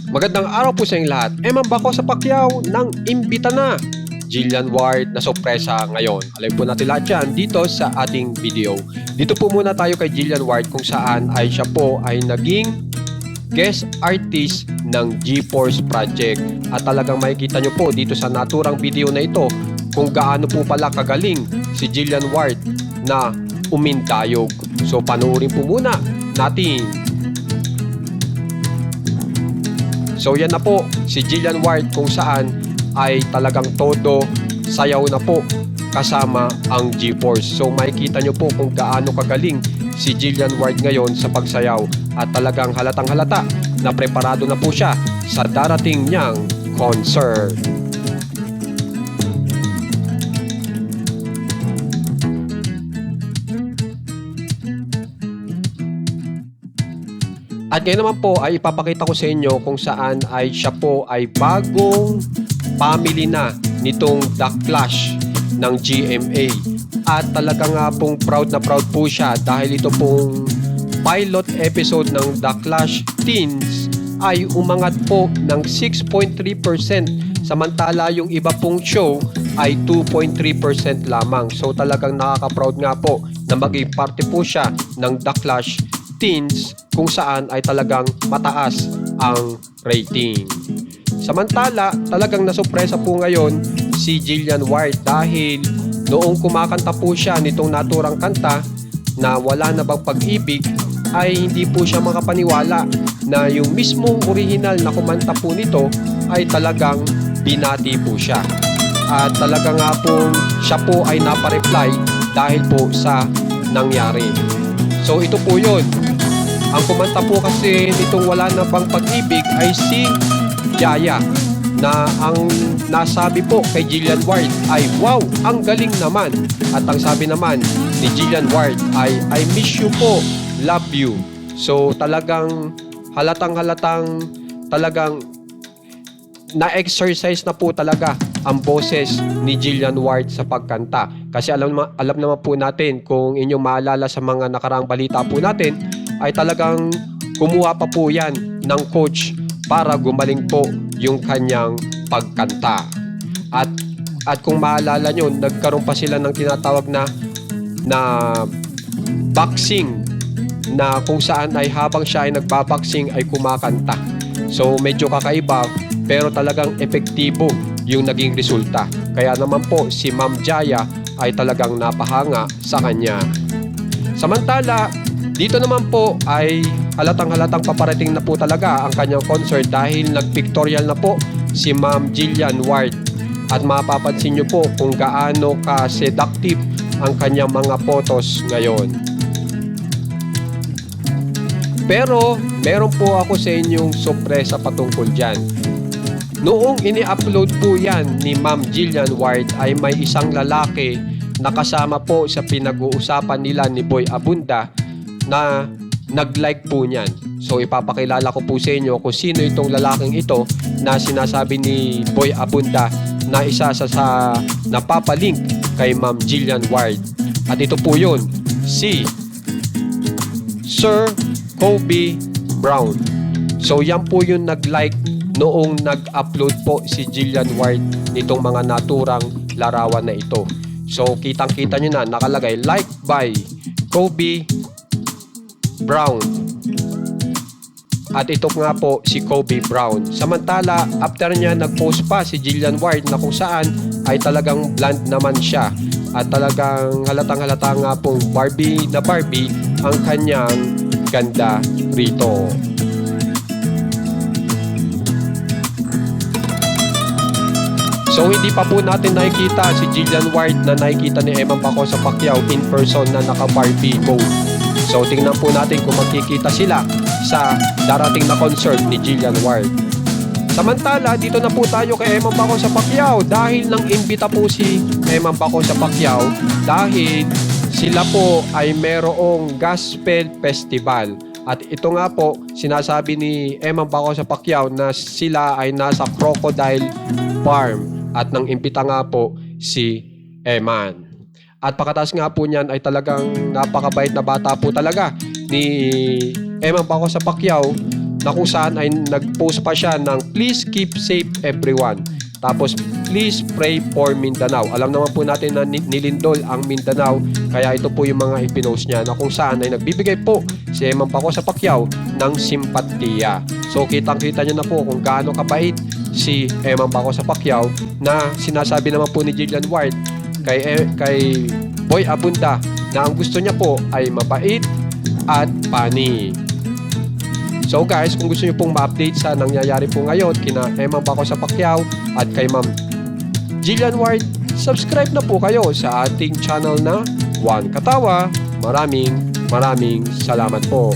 Magandang araw po sa inyong lahat. Eman Bako sa Pacquiao nang imbita na Jillian Ward na sorpresa ngayon. Alam po natin lahat yan dito sa ating video. Dito po muna tayo kay Jillian Ward kung saan ay siya po ay naging guest artist ng GeForce Project. At talagang makikita nyo po dito sa naturang video na ito kung gaano po pala kagaling si Jillian Ward na umindayog. So panoorin po muna natin. So yan na po si Jillian Ward kung saan ay talagang todo sayaw na po kasama ang GeForce. So makikita nyo po kung gaano kagaling si Jillian Ward ngayon sa pagsayaw at talagang halatang halata na preparado na po siya sa darating niyang concert. At ngayon naman po ay ipapakita ko sa inyo kung saan ay siya po ay bagong family na nitong The Clash ng GMA. At talaga nga pong proud na proud po siya dahil ito pong pilot episode ng The Clash Teens ay umangat po ng 6.3%, samantala yung iba pong show ay 2.3% lamang. So talagang nakaka-proud nga po na maging parte po siya ng The Clash Teens kung saan ay talagang mataas ang rating. Samantala, talagang nasurpresa po ngayon si Jillian Ward dahil noong kumakanta po siya nitong naturang kanta na Wala Na Bang Pag-ibig ay hindi po siya makapaniwala na yung mismong original na kumanta po nito ay talagang binati po siya. At talaga nga po siya po ay napareply dahil po sa nangyari. So ito po yun. Ang kumanta po kasi nitong Wala Na Bang Pag-ibig ay si Jaya na ang nasabi po kay Jillian Ward ay wow, ang galing naman. At ang sabi naman ni Jillian Ward ay I miss you po, love you. So talagang halatang talagang na-exercise na po talaga ang boses ni Jillian Ward sa pagkanta. Kasi alam naman po natin kung inyong maalala sa mga nakaraang balita po natin ay talagang kumuha pa po yan ng coach para gumaling po yung kanyang pagkanta. At kung maalala nyo, nagkaroon pa sila ng tinatawag na boxing na kung saan ay habang siya ay nagbaboxing ay kumakanta. So medyo kakaiba pero talagang epektibo yung naging resulta. Kaya naman po si Ma'am Jaya ay talagang napahanga sa kanya. Samantala, dito naman po ay halatang paparating na po talaga ang kanyang concert dahil nag-pictorial na po si Ma'am Jillian Ward. At mapapansin nyo po kung gaano ka-seductive ang kanyang mga photos ngayon. Pero meron po ako sa inyong sorpresa patungkol dyan. Noong ini-upload po yan ni Ma'am Jillian Ward ay may isang lalaki na kasama po sa pinag-uusapan nila ni Boy Abunda na nag-like po niyan. So ipapakilala ko po sa inyo kung sino itong lalaking ito na sinasabi ni Boy Abunda na isa sa napapalink kay Ma'am Jillian Ward. At ito po yun, si Sir Kobe Brown. So yan po yung nag-like noong nag-upload po si Jillian Ward nitong mga naturang larawan na ito. So kitang-kita nyo na nakalagay like by Kobe Brown. At ito nga po si Kobe Brown. Samantala, after niya nag-post pa si Jillian Ward na kung saan ay talagang blonde naman siya. At talagang halatang halata nga pong Barbie na Barbie ang kanyang ganda rito. So hindi pa po natin nakikita si Jillian Ward na nakikita ni Eman Bako sa Pacquiao in person na naka-Barbie mode. So tingnan po natin kung magkikita sila sa darating na concert ni Jillian Ward. Samantala, dito na po tayo kay Eman Bako sa Pacquiao dahil nang imbita po si Eman Bako sa Pacquiao dahil sila po ay merong gospel festival. At ito nga po, sinasabi ni Eman Bako sa Pacquiao na sila ay nasa Crocodile Farm at nang imbita nga po si Eman. At pagkatapos nga po niyan ay talagang napakabait na bata po talaga ni Eman Bako sa Pacquiao na kung saan ay nag-post pa siya ng please keep safe everyone. Tapos, please pray for Mindanao. Alam naman po natin na nilindol ang Mindanao, kaya ito po yung mga ipinost niya na kung saan ay nagbibigay po si Ma'am Paco sa Pacquiao ng simpatiya. So, kitang-kita niyo na po kung gaano kabait si Ma'am Paco sa Pacquiao na sinasabi naman po ni Jillian Ward kay Boy Abunda na ang gusto niya po ay mabait at funny. So guys, kung gusto niyo pong ma-update sa nangyayari po ngayon kina Ma'am Paco sa Pacquiao at kay Ma'am Jillian Ward, subscribe na po kayo sa ating channel na One Katawa. Maraming salamat po.